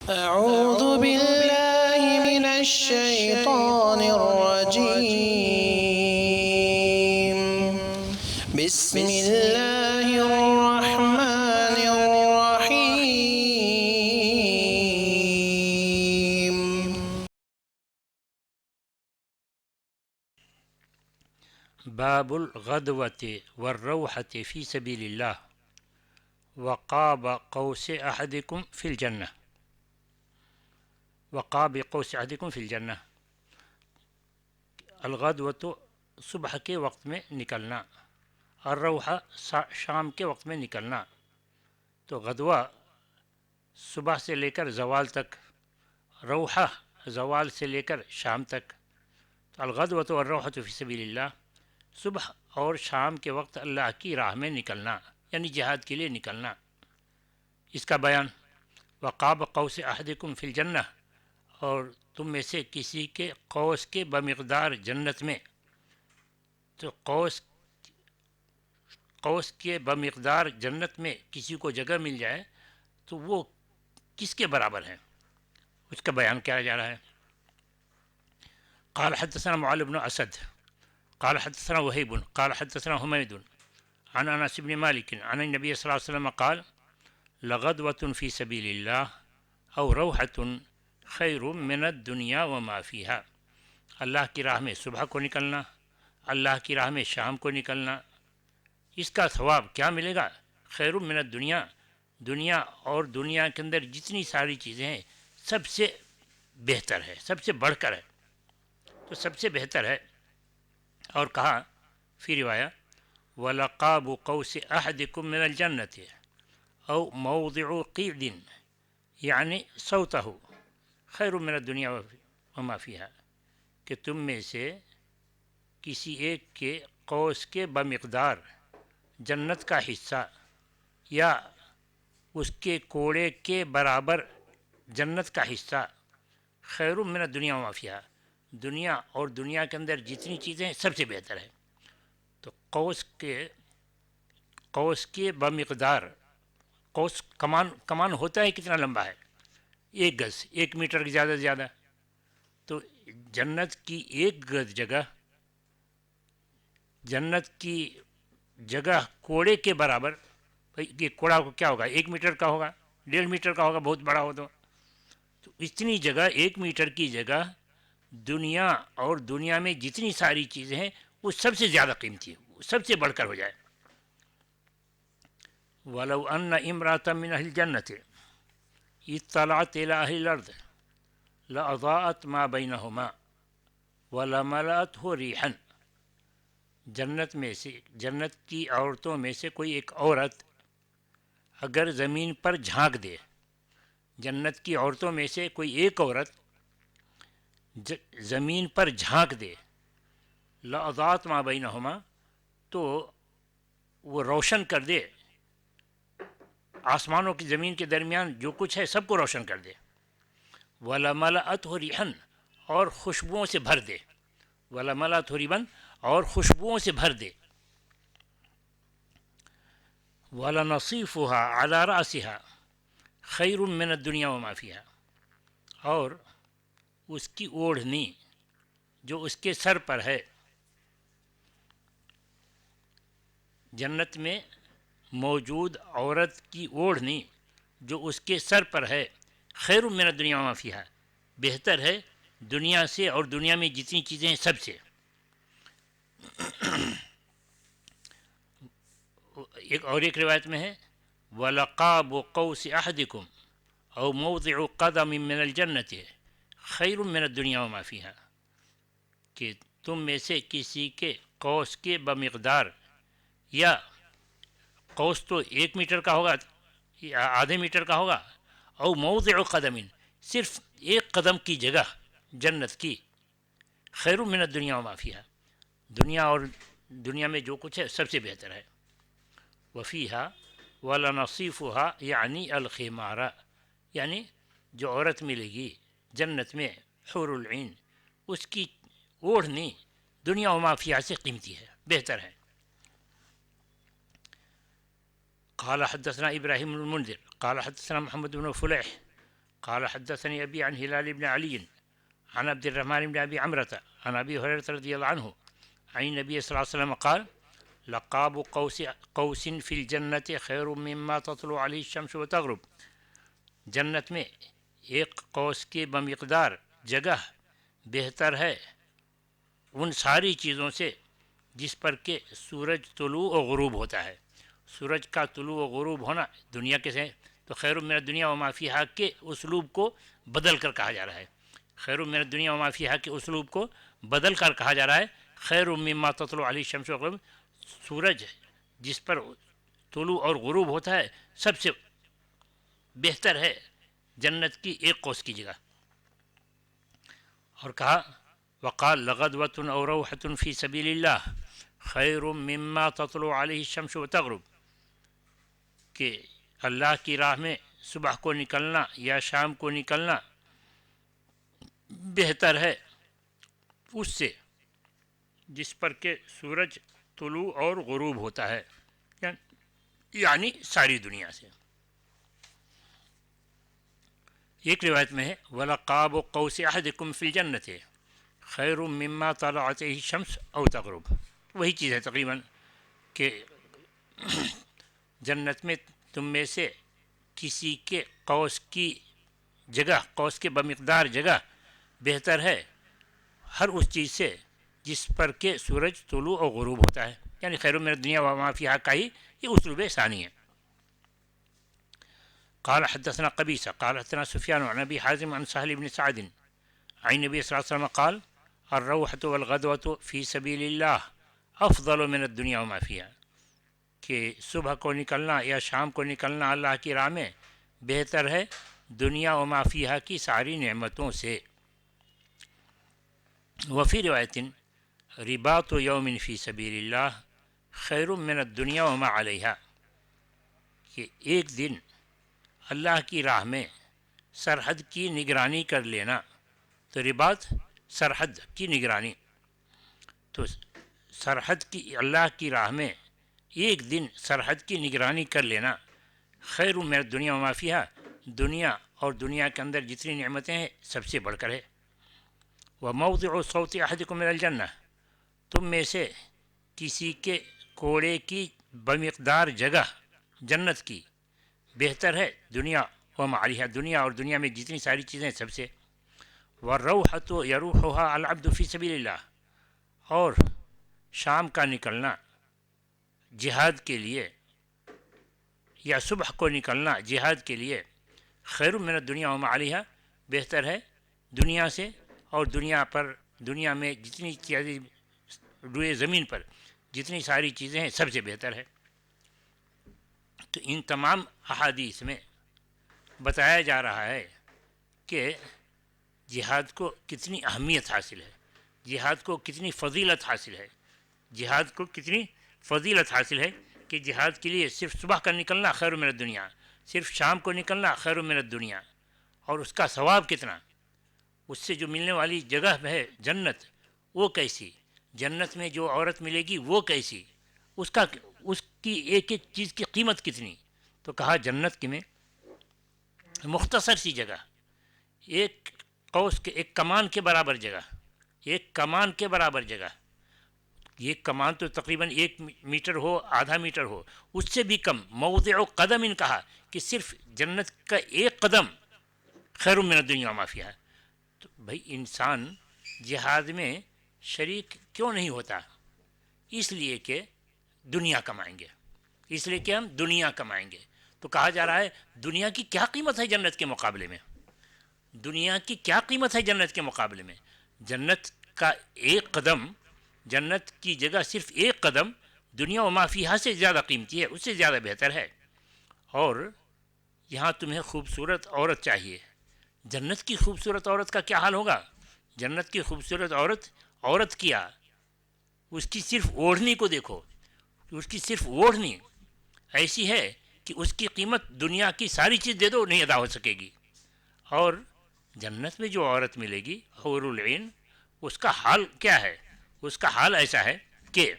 أعوذ بالله من الشيطان الرجيم. بسم الله الرحمن الرحيم. باب الغدوة والروحة في سبيل الله وقاب قوس أحدكم في الجنة وقاب قوس أحدكم في الجنة. الغدوة صبح کے وقت میں نکلنا، الروحہ شام کے وقت میں نکلنا. تو غدوہ صبح سے لے کر زوال تک، روحہ زوال سے لے کر شام تک. تو الغدوة والروحة فی سبیل اللہ، صبح اور شام کے وقت اللہ کی راہ میں نکلنا یعنی جہاد کے لیے نکلنا. اس کا بیان وقاب قوس احدکم فی الجنہ، اور تم میں سے کسی کے قوس کے بمقدار جنت میں. تو قوس کے بمقدار جنت میں کسی کو جگہ مل جائے تو وہ کس کے برابر ہے، اس کا بیان کیا جا رہا ہے. قال حدثنا معل بن اسد قال حدثنا وهيب قال حدثنا حميد عن انس بن مالك عن النبي صلى الله عليه وسلم قال لغدوة في سبيل الله او روحة خیر من الدنیا وما فیہا. اللہ کی راہ میں صبح کو نکلنا، اللہ کی راہ میں شام کو نکلنا، اس کا ثواب کیا ملے گا؟ خیر من الدنیا، دنیا اور دنیا کے اندر جتنی ساری چیزیں ہیں سب سے بہتر ہے، سب سے بڑھ کر ہے، تو سب سے بہتر ہے. اور کہا فی روایہ وَلَقَابُ قَوْسِ أَحَدِكُم مِّنَ الْجَنَّةِ أَوْ مَوْضِعُ قِعْدٍ یعنی صوتہ خیر من الدنیا وما فیہا، کہ تم میں سے کسی ایک کے قوس کے بمقدار جنت کا حصہ یا اس کے کوڑے کے برابر جنت کا حصہ خیر من الدنیا وما فیہا، دنیا اور دنیا کے اندر جتنی چیزیں ہیں سب سے بہتر ہے. تو قوس کے بمقدار، قوس کمان ہوتا ہے کتنا لمبا ہے؟ 1 گز، 1 میٹر کی زیادہ سے زیادہ. تو جنت کی 1 گز جگہ، جنت کی جگہ کوڑے کے برابر. یہ کوڑا کیا ہوگا؟ 1 میٹر کا ہوگا، 1.5 میٹر کا ہوگا، بہت بڑا ہو تو اتنی جگہ، 1 میٹر کی جگہ دنیا اور دنیا میں جتنی ساری چیزیں ہیں وہ سب سے زیادہ قیمتی ہے، وہ سب سے بڑھ کر ہو جائے. وَلَوْ أَنَّ امْرَأَةً مِّنْ أَهْلِ الْجَنَّةِ اطلعت إلى أهل الأرض لأضاءت ما بينهما ولملأته ريحا. جنت کی عورتوں میں سے کوئی ایک عورت اگر زمین پر جھانک دے، جنت کی عورتوں میں سے کوئی ایک عورت زمین پر جھانک دے، لأضاءت ما بينهما، تو وہ روشن کر دے آسمانوں کی زمین کے درمیان جو کچھ ہے سب کو روشن کر دے. وَلَمَلَأَتْهُ رِيحًا، اور خوشبوؤں سے بھر دے. وَلَمَلَأَتْهُ رِيحًا، اور خوشبوؤں سے بھر دے. وَلَنَصِيفُهَا عَلَى رَأْسِهَا خَيْرٌ مِّنَ الدُّنْيَا وَمَا فِيهَا، اور اس کی اوڑھنی جو اس کے سر پر ہے، جنت میں موجود عورت کی اوڑھنی جو اس کے سر پر ہے، خیر من الدنیا وما فیہا، بہتر ہے دنیا سے اور دنیا میں جتنی چیزیں ہیں سب سے. ایک روایت میں ہے وَلَقَابُ قَوْسِ أَحَدِكُمْ أَوْ مَوْضِعُ قَدَمٍ مِّنَ الْجَنَّةِ خَيْرٌ مِّنَ الدُّنْيَا وَمَا فِيهَا، کہ تم میں سے کسی کے قوس کے بمقدار، یا قوس تو 1 میٹر کا ہوگا یا آدھے میٹر کا ہوگا، او موضع قدم، صرف 1 قدم کی جگہ جنت کی، خیر من الدنیا وما فیہا، دنیا اور دنیا میں جو کچھ ہے سب سے بہتر ہے. وفیہا ولنصیفها یعنی الخمار، یعنی جو عورت ملے گی جنت میں حور العین، اس کی اوڑھنی دنیا وما فیہا سے قیمتی ہے، بہتر ہے. قال حدثنا ابراہیم بن المنذر قال حدثنا محمد بن فلیح قال حدثني أبي عن هلال بن علي عن عبد الرحمن بن أبي عمرة عن أبي هريرة رضي الله عنه عن النبي صلى الله عليه وسلم قال لقاب قوس في الجنة خير مما تطلع عليه الشمس وتغرب. جنت میں ایک قوس کے بمقدار جگہ بہتر ہے ان ساری چیزوں سے جس پر کہ سورج طلوع و غروب ہوتا ہے. سورج کا طلوع و غروب ہونا دنیا کے سے تو خیر من الدنیا وما فیہا کے اسلوب کو بدل کر کہا جا رہا ہے. خیر من الدنیا وما فیہا کے اسلوب کو بدل کر کہا جا رہا ہے خیر مما تطلع علیہ الشمس وغروب. سورج جس پر طلوع اور غروب ہوتا ہے سب سے بہتر ہے جنت کی ایک قوس کی جگہ. اور کہا وقال لغدوة أو روحة في سبيل الله خیر مما تطلع علیہ الشمس وتغرب کہ اللہ کی راہ میں صبح کو نکلنا یا شام کو نکلنا بہتر ہے اس سے جس پر کہ سورج طلوع اور غروب ہوتا ہے یعنی ساری دنیا سے. ایک روایت میں ہے وَلَقَابُ قَوْسِ أَحَدِكُمْ فِي الْجَنَّةِ خَيْرٌ مِّمَّا طَلَعَتْ عَلَيْهِ الشَّمْسُ أَوْ تَغْرُبُ. وہی چیز ہے تقریباً کہ جنت میں تم میں سے کسی کے قوس کی جگہ قوس کے بمقدار جگہ بہتر ہے ہر اس چیز سے جس پر کہ سورج طلوع و غروب ہوتا ہے یعنی خیر من الدنیا وما فیہا کا ہی یہ اسلوب ثانی ہے. قال حدثنا قبيصة قال حدثنا سفيان عن أبي حازم عن سهل بن سعد عن النبي صلى الله عليه وسلم قال الروحة والغدوة في سبيل الله أفضل من الدنيا وما فيها کہ صبح کو نکلنا یا شام کو نکلنا اللہ کی راہ میں بہتر ہے دنیا و ما فیہا کی ساری نعمتوں سے. وفی روایت رباط یوم فی سبیل اللہ خیر من الدنیا وما علیہا کہ ایک دن اللہ کی راہ میں سرحد کی نگرانی کر لینا. تو رباط سرحد کی نگرانی تو سرحد کی اللہ کی راہ میں ایک دن سرحد کی نگرانی کر لینا خیر من الدنیا وما فیہا دنیا اور دنیا کے اندر جتنی نعمتیں ہیں سب سے بڑھ کر ہے. وموضع صوت احدکم من الجنہ تم میں سے کسی کے کوڑے کی بمقدار جگہ جنت کی بہتر ہے دنیا وما علیہا دنیا اور دنیا میں جتنی ساری چیزیں سب سے. والروحة یروحها العبد فی سبیل اللہ اور شام کا نکلنا جہاد کے لیے یا صبح کو نکلنا جہاد کے لیے خیر من الدنیا وما علیہا بہتر ہے دنیا سے اور دنیا میں جتنی چیزیں روئے زمین پر جتنی ساری چیزیں ہیں سب سے بہتر ہے. تو ان تمام احادیث میں بتایا جا رہا ہے کہ جہاد کو کتنی اہمیت حاصل ہے جہاد کو کتنی فضیلت حاصل ہے جہاد کو کتنی فضیلت حاصل ہے کہ جہاد کے لیے صرف صبح کا نکلنا خیر من الدنیا صرف شام کو نکلنا خیر من الدنیا اور اس کا ثواب کتنا اس سے جو ملنے والی جگہ ہے جنت وہ کیسی جنت میں جو عورت ملے گی وہ کیسی اس کی ایک ایک چیز کی قیمت کتنی. تو کہا جنت کی میں مختصر سی جگہ ایک قوس کے ایک کمان کے برابر جگہ ایک کمان کے برابر جگہ یہ کمان تو تقریباً 1 میٹر ہو آدھا میٹر ہو اس سے بھی کم موضع قدم ان کہا کہ صرف جنت کا ایک قدم خیر من الدنیا وما فیہا. تو بھائی انسان جہاد میں شریک کیوں نہیں ہوتا اس لیے کہ دنیا کمائیں گے اس لیے کہ ہم دنیا کمائیں گے. تو کہا جا رہا ہے دنیا کی کیا قیمت ہے جنت کے مقابلے میں دنیا کی کیا قیمت ہے جنت کے مقابلے میں جنت کا ایک قدم جنت کی جگہ صرف ایک قدم دنیا و ما فیہا سے زیادہ قیمتی ہے اس سے زیادہ بہتر ہے. اور یہاں تمہیں خوبصورت عورت چاہیے جنت کی خوبصورت عورت کا کیا حال ہوگا جنت کی خوبصورت عورت کیا اس کی صرف اوڑھنی کو دیکھو اس کی صرف اوڑھنی ایسی ہے کہ اس کی قیمت دنیا کی ساری چیز دے دو نہیں ادا ہو سکے گی. اور جنت میں جو عورت ملے گی حور العین اس کا حال کیا ہے اس کا حال ایسا ہے کہ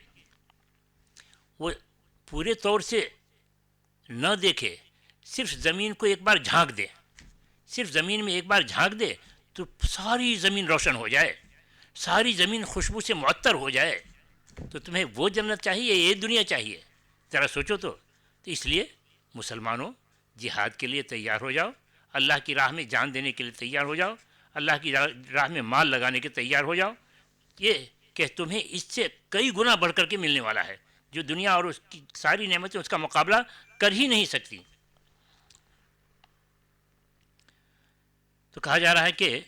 وہ پورے طور سے نہ دیکھے صرف زمین کو ایک بار جھانک دے صرف زمین میں ایک بار جھانک دے تو ساری زمین روشن ہو جائے، ساری زمین خوشبو سے معطر ہو جائے، تو تمہیں وہ جنت چاہیے، یہ دنیا چاہیے؟ ذرا سوچو تو اس لیے مسلمانوں، جہاد کے لیے تیار ہو جاؤ، اللہ کی راہ میں جان دینے کے لیے تیار ہو جاؤ، اللہ کی راہ میں مال لگانے کے تیار ہو جاؤ، یہ کہ تمہیں اس سے کئی گنا بڑھ کر کے ملنے والا ہے، جو دنیا اور اس کی ساری نعمتیں اس کا مقابلہ کر ہی نہیں سکتی۔ تو کہا جا رہا ہے کہ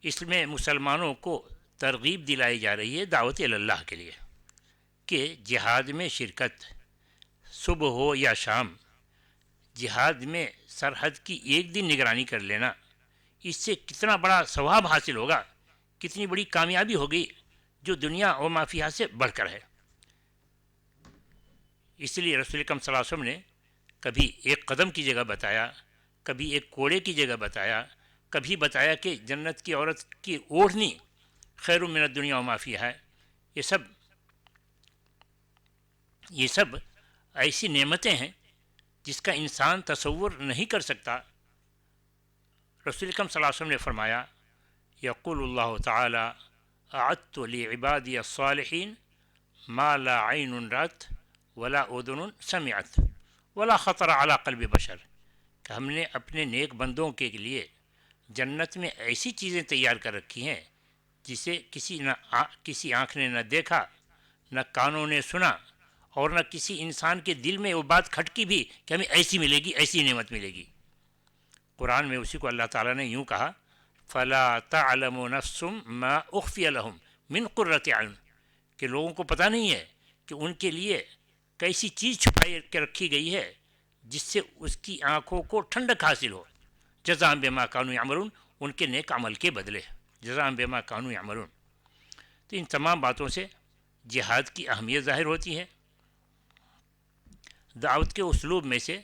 اس میں مسلمانوں کو ترغیب دلائی جا رہی ہے دعوت اللہ کے لیے کہ جہاد میں شرکت، صبح ہو یا شام، جہاد میں سرحد کی ایک دن نگرانی کر لینا، اس سے کتنا بڑا ثواب حاصل ہوگا، کتنی بڑی کامیابی ہوگی جو دنیا و ما فیہا سے بڑھ کر ہے۔ اس لیے رسول اکرم صلی اللہ علیہ وسلم نے کبھی ایک قدم کی جگہ بتایا، کبھی ایک کوڑے کی جگہ بتایا، کبھی بتایا کہ جنت کی عورت کی اوڑھنی خیر من الدنیا و ما فیہا ہے۔ یہ سب ایسی نعمتیں ہیں جس کا انسان تصور نہیں کر سکتا۔ رسول اکرم صلی اللہ علیہ وسلم نے فرمایا، یقول اللہ تعالی اعدت لعبادی الصالحین ما لا عین رأت ولا اذن سمعت ولا خطر علی قلب بشر، کہ ہم نے اپنے نیک بندوں کے لیے جنت میں ایسی چیزیں تیار کر رکھی ہیں جسے کسی آنکھ نے نہ دیکھا، نہ کانوں نے سنا، اور نہ کسی انسان کے دل میں وہ بات کھٹکی بھی کہ ہمیں ایسی ملے گی، ایسی نعمت ملے گی۔ قرآن میں اسی کو اللہ تعالیٰ نے یوں کہا، فَلَا تَعْلَمُ نَفْسٌ مَا أُخْفِيَ لَهُم مِّن قُرَّةِ أَعْيُن، کہ لوگوں کو پتہ نہیں ہے کہ ان کے لیے کیسی چیز چھپائی کے رکھی گئی ہے جس سے اس کی آنکھوں کو ٹھنڈک حاصل ہو، جزاء بما كانوا يعملون، ان کے نیک عمل کے بدلے، جزاء بما كانوا يعملون۔ تو ان تمام باتوں سے جہاد کی اہمیت ظاہر ہوتی ہے۔ دعوت کے اسلوب میں سے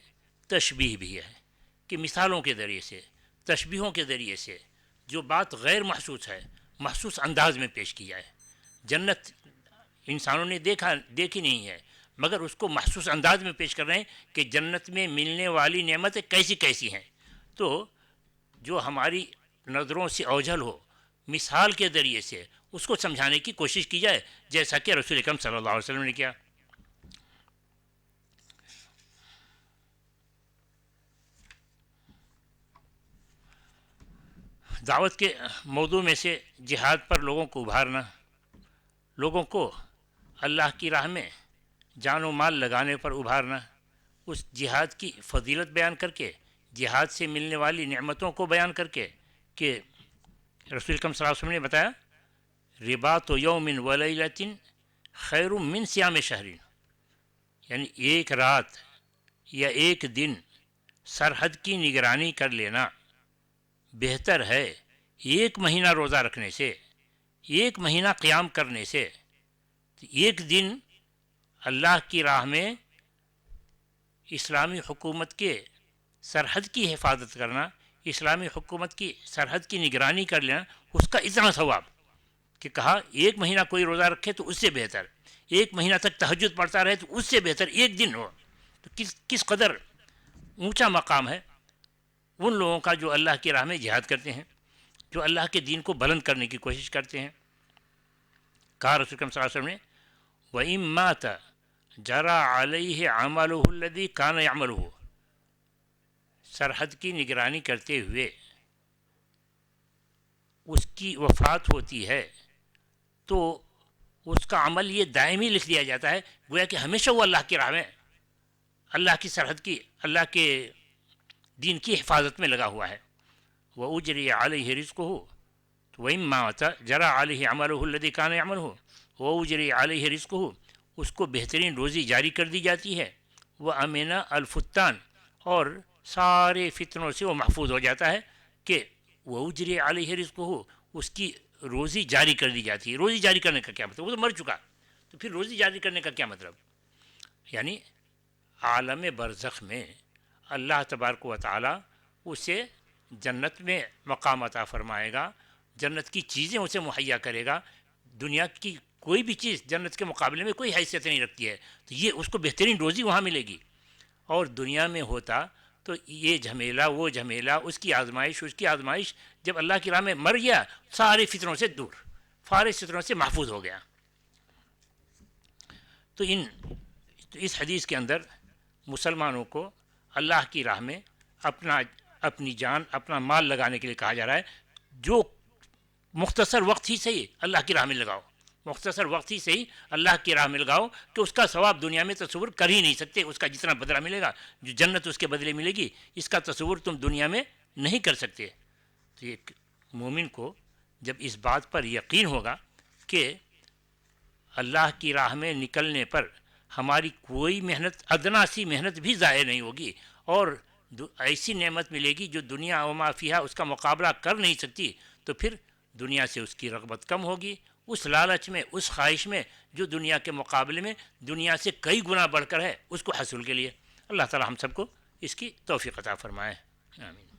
تشبیہ بھی ہے کہ مثالوں کے ذریعے سے، تشبیہوں کے ذریعے سے جو بات غیر محسوس ہے محسوس انداز میں پیش کی جائے۔ جنت انسانوں نے دیکھی نہیں ہے، مگر اس کو محسوس انداز میں پیش کر رہے ہیں کہ جنت میں ملنے والی نعمتیں کیسی کیسی ہیں، تو جو ہماری نظروں سے اوجھل ہو مثال کے ذریعے سے اس کو سمجھانے کی کوشش کی جائے، جیسا کہ رسول اکرم صلی اللہ علیہ وسلم نے کیا۔ دعوت کے موضوع میں سے جہاد پر لوگوں کو ابھارنا، لوگوں کو اللہ کی راہ میں جان و مال لگانے پر ابھارنا، اس جہاد کی فضیلت بیان کر کے، جہاد سے ملنے والی نعمتوں کو بیان کر کے، کہ رسول اکرم صلی اللہ علیہ وسلم نے بتایا، رباط یوم ولیلۃ خیر من صیام شہر، یعنی ایک رات یا ایک دن سرحد کی نگرانی کر لینا بہتر ہے ایک مہینہ روزہ رکھنے سے، ایک مہینہ قیام کرنے سے۔ ایک دن اللہ کی راہ میں اسلامی حکومت کے سرحد کی حفاظت کرنا، اسلامی حکومت کی سرحد کی نگرانی کر لینا، اس کا اتنا ثواب کہ کہا ایک مہینہ کوئی روزہ رکھے تو اس سے بہتر، ایک مہینہ تک تہجد پڑھتا رہے تو اس سے بہتر ایک دن ہو۔ تو کس قدر اونچا مقام ہے ان لوگوں کا جو اللہ کی راہ میں جہاد کرتے ہیں، جو اللہ کے دین کو بلند کرنے کی کوشش کرتے ہیں۔ کہا رسول اکرم صلی اللہ علیہ وسلم نے، وَإِن مَاتَ جَرَى عَلَيْهِ عَمَلُهُ الَّذِي كَانَ يَعْمَلُهُ، سرحد کی نگرانی کرتے ہوئے اس کی وفات ہوتی ہے تو اس کا عمل یہ دائمی لکھ دیا جاتا ہے، گویا کہ ہمیشہ وہ اللہ کی راہ میں، اللہ کی سرحد کی، اللہ کے دین کی حفاظت میں لگا ہوا ہے۔ وَأُجْرِيَ عَلَيْهِ رِزْقُهُ، وَإِن مَّاتَ جَرَى عَلَيْهِ عَمَلُهُ الَّذِي كَانَ يَعْمَلُهُ وَأُجْرِيَ عَلَيْهِ رِزْقُهُ، اس کو بہترین روزی جاری کر دی جاتی ہے۔ وَأَمِنَ الْفُتَّانِ، اور سارے فتنوں سے وہ محفوظ ہو جاتا ہے کہ وَأُجْرِيَ عَلَيْهِ رِزْقُهُ، اس کی روزی جاری کر دی جاتی ہے۔ روزی جاری کرنے کا کیا مطلب؟ وہ تو مر چکا، تو پھر روزی جاری کرنے کا کیا مطلب؟ یعنی عالم برزخ میں اللہ تبارک و تعالی اسے جنت میں مقام عطا فرمائے گا، جنت کی چیزیں اسے مہیا کرے گا، دنیا کی کوئی بھی چیز جنت کے مقابلے میں کوئی حیثیت نہیں رکھتی ہے، تو یہ اس کو بہترین روزی وہاں ملے گی۔ اور دنیا میں ہوتا تو یہ جھمیلہ وہ جھمیلہ اس کی آزمائش جب اللہ کی راہ میں مر گیا سارے فتنوں سے دور، سارے فتنوں سے محفوظ ہو گیا۔ تو اس حدیث کے اندر مسلمانوں کو اللہ کی راہ میں اپنی جان اپنا مال لگانے کے لیے کہا جا رہا ہے، جو مختصر وقت ہی صحیح اللہ کی راہ میں لگاؤ، مختصر وقت ہی صحیح اللہ کی راہ میں لگاؤ کہ اس کا ثواب دنیا میں تصور کر ہی نہیں سکتے، اس کا جتنا بدلہ ملے گا، جو جنت اس کے بدلے ملے گی، اس کا تصور تم دنیا میں نہیں کر سکتے۔ تو ایک مومن کو جب اس بات پر یقین ہوگا کہ اللہ کی راہ میں نکلنے پر ہماری کوئی محنت، ادنا سی محنت بھی ضائع نہیں ہوگی، اور ایسی نعمت ملے گی جو دنیا و ما فیہا اس کا مقابلہ کر نہیں سکتی، تو پھر دنیا سے اس کی رغبت کم ہوگی، اس لالچ میں، اس خواہش میں جو دنیا کے مقابلے میں دنیا سے کئی گنا بڑھ کر ہے، اس کو حصول کے لیے۔ اللہ تعالی ہم سب کو اس کی توفیق عطا فرمائے، آمین۔